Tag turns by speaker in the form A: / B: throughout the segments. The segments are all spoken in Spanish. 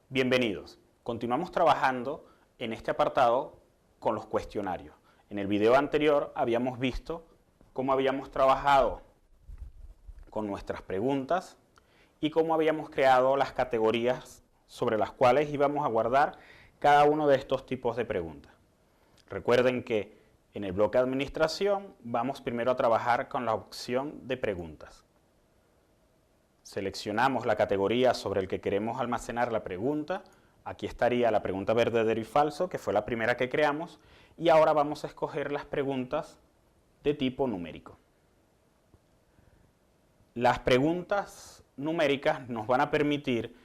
A: Bienvenidos. Continuamos trabajando en este apartado con los cuestionarios. En el video anterior habíamos visto cómo habíamos trabajado con nuestras preguntas y cómo habíamos creado las categorías sobre las cuales íbamos a guardar cada uno de estos tipos de preguntas. Recuerden que en el bloque de administración vamos primero a trabajar con la opción de preguntas. Seleccionamos la categoría sobre el que queremos almacenar la pregunta. Aquí estaría la pregunta verdadero y falso, que fue la primera que creamos, y ahora vamos a escoger las preguntas de tipo numérico. Las preguntas numéricas nos van a permitir,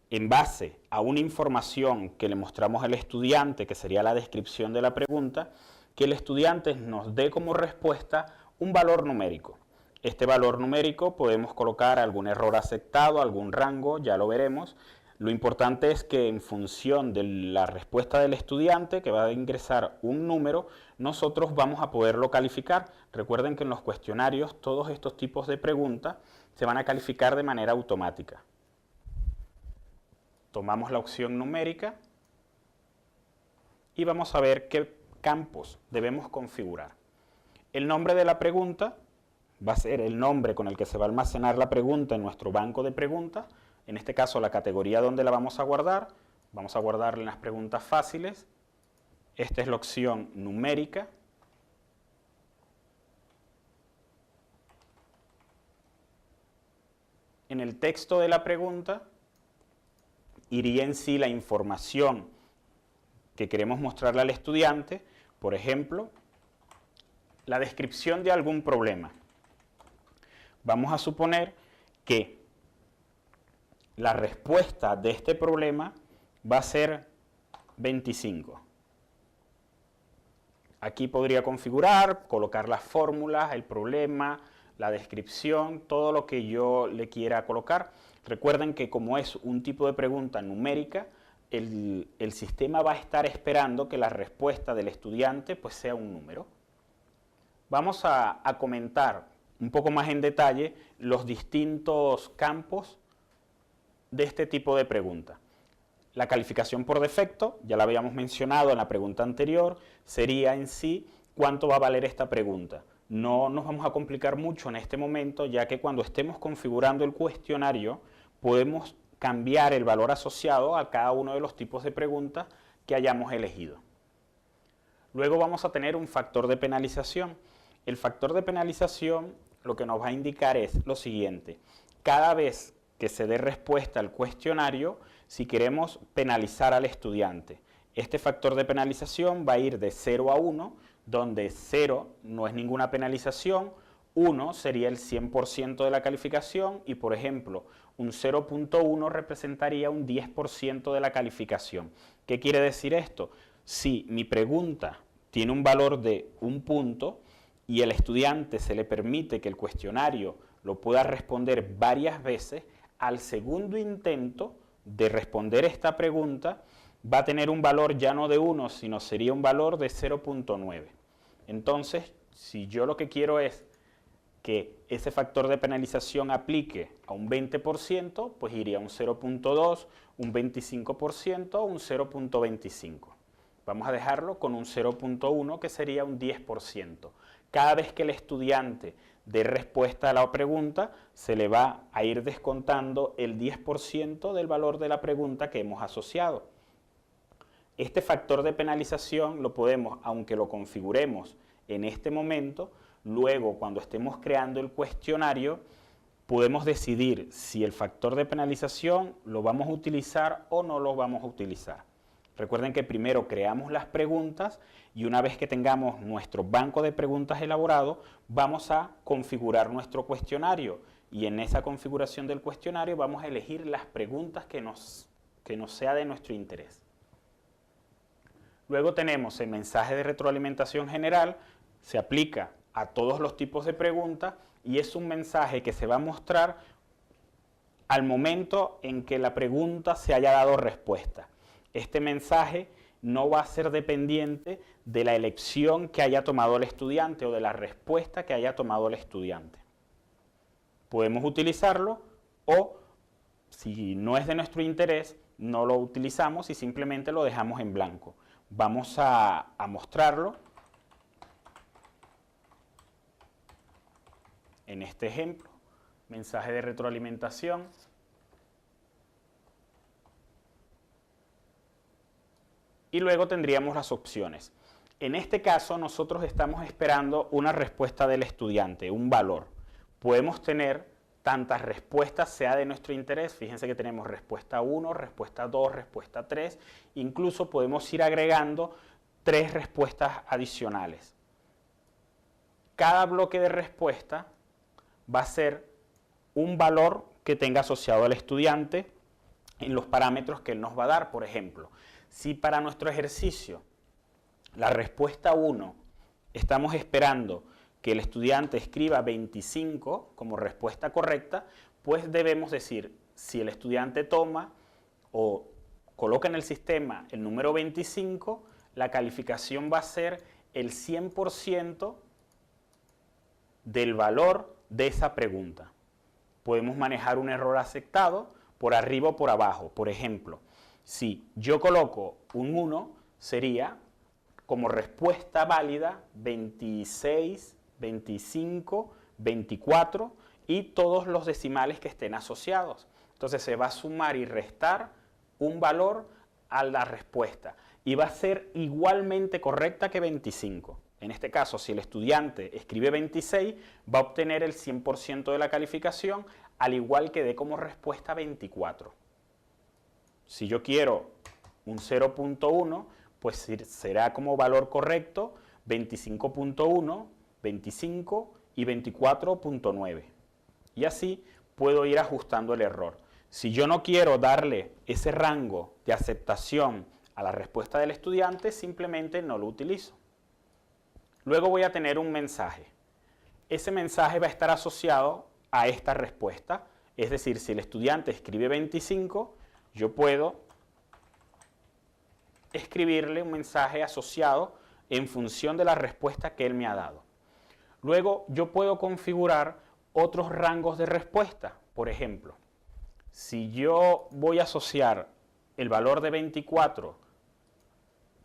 A: en base a una información que le mostramos al estudiante, que sería la descripción de la pregunta, que el estudiante nos dé como respuesta un valor numérico. Este valor numérico podemos colocar algún error aceptado, algún rango, ya lo veremos. Lo importante es que en función de la respuesta del estudiante, que va a ingresar un número, nosotros vamos a poderlo calificar. Recuerden que en los cuestionarios todos estos tipos de preguntas se van a calificar de manera automática. Tomamos la opción numérica y vamos a ver qué campos debemos configurar. El nombre de la pregunta va a ser el nombre con el que se va a almacenar la pregunta en nuestro banco de preguntas. En este caso, la categoría donde la vamos a guardar. Vamos a guardarla en las preguntas fáciles. Esta es la opción numérica. En el texto de la pregunta iría en sí la información que queremos mostrarle al estudiante. Por ejemplo, la descripción de algún problema. Vamos a suponer que la respuesta de este problema va a ser 25. Aquí podría configurar, colocar las fórmulas, el problema, la descripción, todo lo que yo le quiera colocar. Recuerden que como es un tipo de pregunta numérica, el sistema va a estar esperando que la respuesta del estudiante pues sea un número. Vamos a comentar un poco más en detalle los distintos campos de este tipo de pregunta. La calificación por defecto, ya la habíamos mencionado en la pregunta anterior, sería en sí cuánto va a valer esta pregunta. No nos vamos a complicar mucho en este momento, ya que cuando estemos configurando el cuestionario podemos cambiar el valor asociado a cada uno de los tipos de preguntas que hayamos elegido. Luego vamos a tener un factor de penalización. El factor de penalización lo que nos va a indicar es lo siguiente: cada vez que se dé respuesta al cuestionario, si queremos penalizar al estudiante, este factor de penalización va a ir de 0 a 1, donde 0 no es ninguna penalización, 1 sería el 100% de la calificación y, por ejemplo, un 0.1 representaría un 10% de la calificación. ¿Qué quiere decir esto? Si mi pregunta tiene un valor de 1 punto, y el estudiante se le permite que el cuestionario lo pueda responder varias veces, al segundo intento de responder esta pregunta va a tener un valor ya no de 1, sino sería un valor de 0.9. Entonces, si yo lo que quiero es que ese factor de penalización aplique a un 20%, pues iría a un 0.2, un 25%, un 0.25. Vamos a dejarlo con un 0.1, que sería un 10%. Cada vez que el estudiante dé respuesta a la pregunta, se le va a ir descontando el 10% del valor de la pregunta que hemos asociado. Este factor de penalización lo podemos, aunque lo configuremos en este momento, luego cuando estemos creando el cuestionario, podemos decidir si el factor de penalización lo vamos a utilizar o no lo vamos a utilizar. Recuerden que primero creamos las preguntas y una vez que tengamos nuestro banco de preguntas elaborado, vamos a configurar nuestro cuestionario y en esa configuración del cuestionario vamos a elegir las preguntas que nos sea de nuestro interés. Luego tenemos el mensaje de retroalimentación general, se aplica a todos los tipos de preguntas y es un mensaje que se va a mostrar al momento en que la pregunta se haya dado respuesta. Este mensaje no va a ser dependiente de la elección que haya tomado el estudiante o de la respuesta que haya tomado el estudiante. Podemos utilizarlo o, si no es de nuestro interés, no lo utilizamos y simplemente lo dejamos en blanco. Vamos a mostrarlo en este ejemplo. Mensaje de retroalimentación. Y luego tendríamos las opciones. En este caso nosotros estamos esperando una respuesta del estudiante, un valor. Podemos tener tantas respuestas sea de nuestro interés. Fíjense que tenemos respuesta 1, respuesta 2, respuesta 3. Incluso podemos ir agregando 3 respuestas adicionales. Cada bloque de respuesta va a ser un valor que tenga asociado al estudiante en los parámetros que él nos va a dar. Por ejemplo, si para nuestro ejercicio la respuesta 1 estamos esperando que el estudiante escriba 25 como respuesta correcta, pues debemos decir, si el estudiante toma o coloca en el sistema el número 25, la calificación va a ser el 100% del valor de esa pregunta. Podemos manejar un error aceptado por arriba o por abajo. Por ejemplo, si yo coloco un 1, sería como respuesta válida 26, 25, 24 y todos los decimales que estén asociados. Entonces se va a sumar y restar un valor a la respuesta y va a ser igualmente correcta que 25. En este caso, si el estudiante escribe 26, va a obtener el 100% de la calificación, al igual que dé como respuesta 24. Si yo quiero un 0.1, pues será como valor correcto 25.1, 25 y 24.9. Y así puedo ir ajustando el error. Si yo no quiero darle ese rango de aceptación a la respuesta del estudiante, simplemente no lo utilizo. Luego voy a tener un mensaje. Ese mensaje va a estar asociado a esta respuesta. Es decir, si el estudiante escribe 25, yo puedo escribirle un mensaje asociado en función de la respuesta que él me ha dado. Luego yo puedo configurar otros rangos de respuesta. Por ejemplo, si yo voy a asociar el valor de 24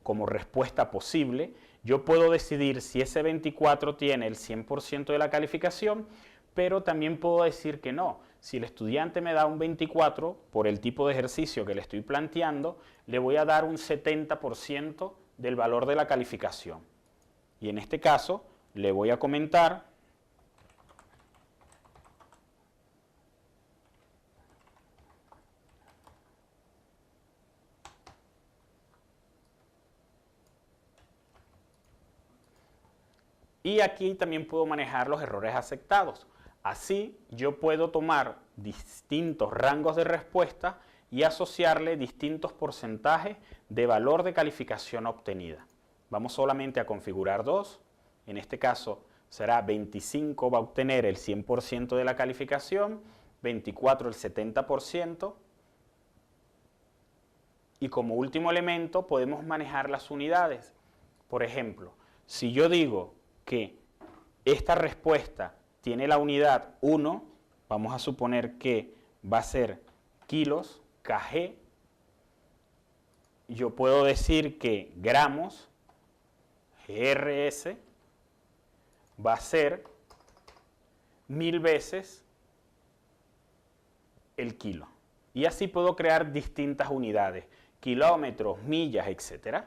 A: como respuesta posible, yo puedo decidir si ese 24 tiene el 100% de la calificación, pero también puedo decir que no. Si el estudiante me da un 24 por el tipo de ejercicio que le estoy planteando, le voy a dar un 70% del valor de la calificación. Y en este caso, le voy a comentar y aquí también puedo manejar los errores aceptados. Así yo puedo tomar distintos rangos de respuesta y asociarle distintos porcentajes de valor de calificación obtenida. Vamos solamente a configurar dos. En este caso será 25 va a obtener el 100% de la calificación, 24 el 70%. Y como último elemento podemos manejar las unidades. Por ejemplo, si yo digo que esta respuesta tiene la unidad 1, vamos a suponer que va a ser kilos, kg. Yo puedo decir que gramos, GRS, va a ser 1000 veces el kilo. Y así puedo crear distintas unidades, kilómetros, millas, etc.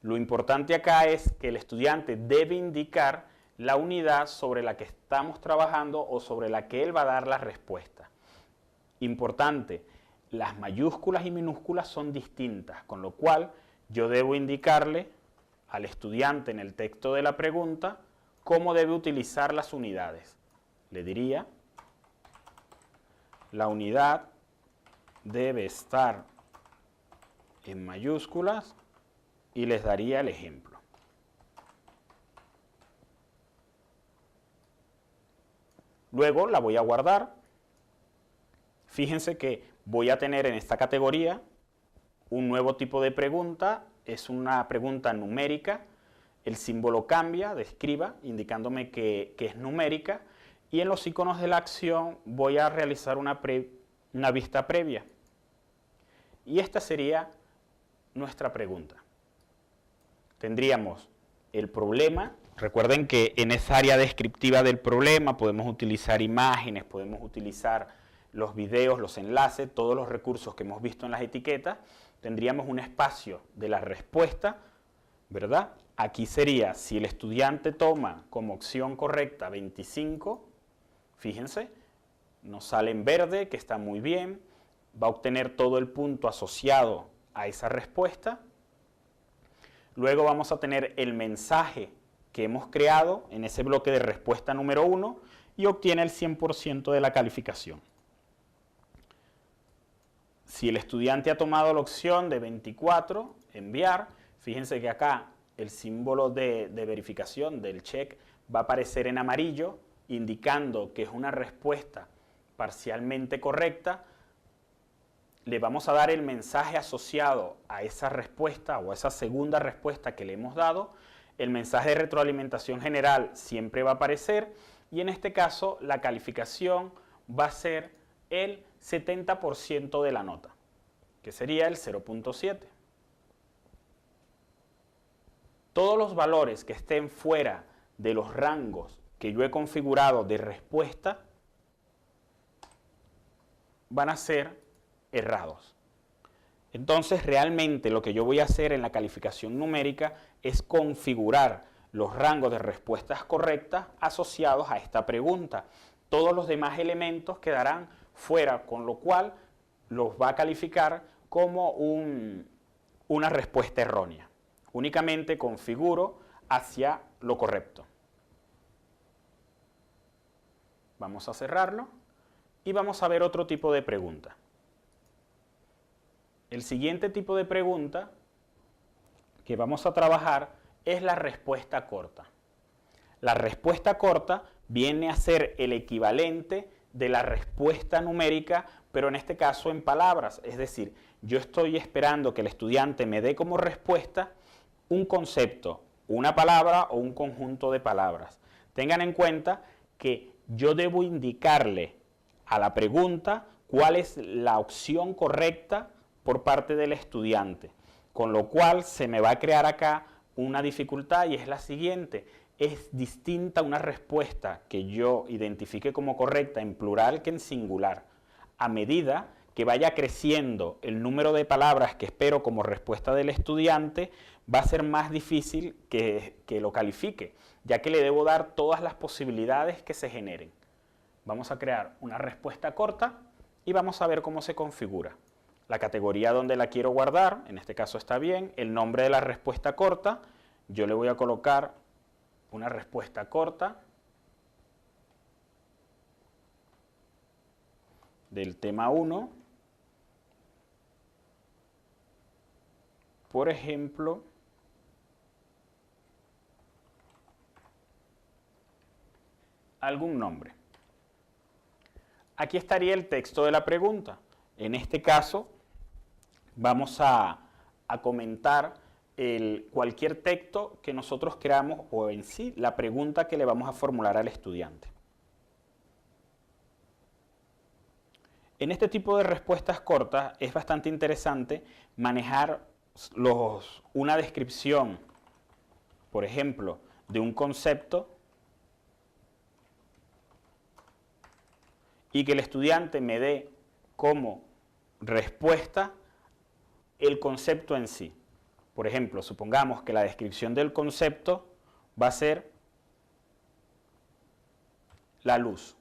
A: Lo importante acá es que el estudiante debe indicar la unidad sobre la que estamos trabajando o sobre la que él va a dar la respuesta. Importante, las mayúsculas y minúsculas son distintas, con lo cual yo debo indicarle al estudiante en el texto de la pregunta cómo debe utilizar las unidades. Le diría, la unidad debe estar en mayúsculas y les daría el ejemplo. Luego la voy a guardar. Fíjense que voy a tener en esta categoría un nuevo tipo de pregunta. Es una pregunta numérica. El símbolo cambia de escriba, indicándome que es numérica. Y en los iconos de la acción voy a realizar una vista previa. Y esta sería nuestra pregunta. Tendríamos el problema. Recuerden que en esa área descriptiva del problema podemos utilizar imágenes, podemos utilizar los videos, los enlaces, todos los recursos que hemos visto en las etiquetas. Tendríamos un espacio de la respuesta, ¿verdad? Aquí sería, si el estudiante toma como opción correcta 25, fíjense, nos sale en verde, que está muy bien, va a obtener todo el punto asociado a esa respuesta. Luego vamos a tener el mensaje que hemos creado en ese bloque de respuesta número 1 y obtiene el 100% de la calificación. Si el estudiante ha tomado la opción de 24, enviar, fíjense que acá el símbolo de verificación del check va a aparecer en amarillo, indicando que es una respuesta parcialmente correcta. Le vamos a dar el mensaje asociado a esa respuesta o a esa segunda respuesta que le hemos dado. El mensaje de retroalimentación general siempre va a aparecer y en este caso la calificación va a ser el 70% de la nota, que sería el 0.7. Todos los valores que estén fuera de los rangos que yo he configurado de respuesta van a ser errados. Entonces, realmente lo que yo voy a hacer en la calificación numérica es configurar los rangos de respuestas correctas asociados a esta pregunta. Todos los demás elementos quedarán fuera, con lo cual los va a calificar como una respuesta errónea. Únicamente configuro hacia lo correcto. Vamos a cerrarlo y vamos a ver otro tipo de pregunta. El siguiente tipo de pregunta que vamos a trabajar es la respuesta corta. La respuesta corta viene a ser el equivalente de la respuesta numérica, pero en este caso en palabras. Es decir, yo estoy esperando que el estudiante me dé como respuesta un concepto, una palabra o un conjunto de palabras. Tengan en cuenta que yo debo indicarle a la pregunta cuál es la opción correcta por parte del estudiante, con lo cual se me va a crear acá una dificultad y es la siguiente: es distinta una respuesta que yo identifique como correcta en plural que en singular. A medida que vaya creciendo el número de palabras que espero como respuesta del estudiante, va a ser más difícil que lo califique, ya que le debo dar todas las posibilidades que se generen. Vamos a crear una respuesta corta y vamos a ver cómo se configura. La categoría donde la quiero guardar, en este caso está bien, el nombre de la respuesta corta, yo le voy a colocar una respuesta corta del tema 1, por ejemplo, algún nombre. Aquí estaría el texto de la pregunta. En este caso, vamos a comentar cualquier texto que nosotros creamos o en sí la pregunta que le vamos a formular al estudiante. En este tipo de respuestas cortas es bastante interesante manejar una descripción, por ejemplo, de un concepto y que el estudiante me dé como respuesta el concepto en sí. Por ejemplo, supongamos que la descripción del concepto va a ser la luz.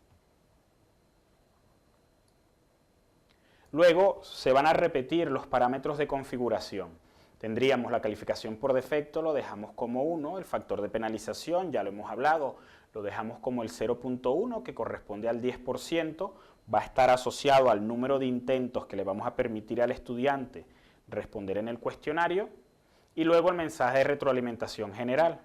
A: Luego se van a repetir los parámetros de configuración. Tendríamos la calificación por defecto, lo dejamos como 1, el factor de penalización, ya lo hemos hablado, lo dejamos como el 0.1, que corresponde al 10%, va a estar asociado al número de intentos que le vamos a permitir al estudiante responder en el cuestionario, y luego el mensaje de retroalimentación general.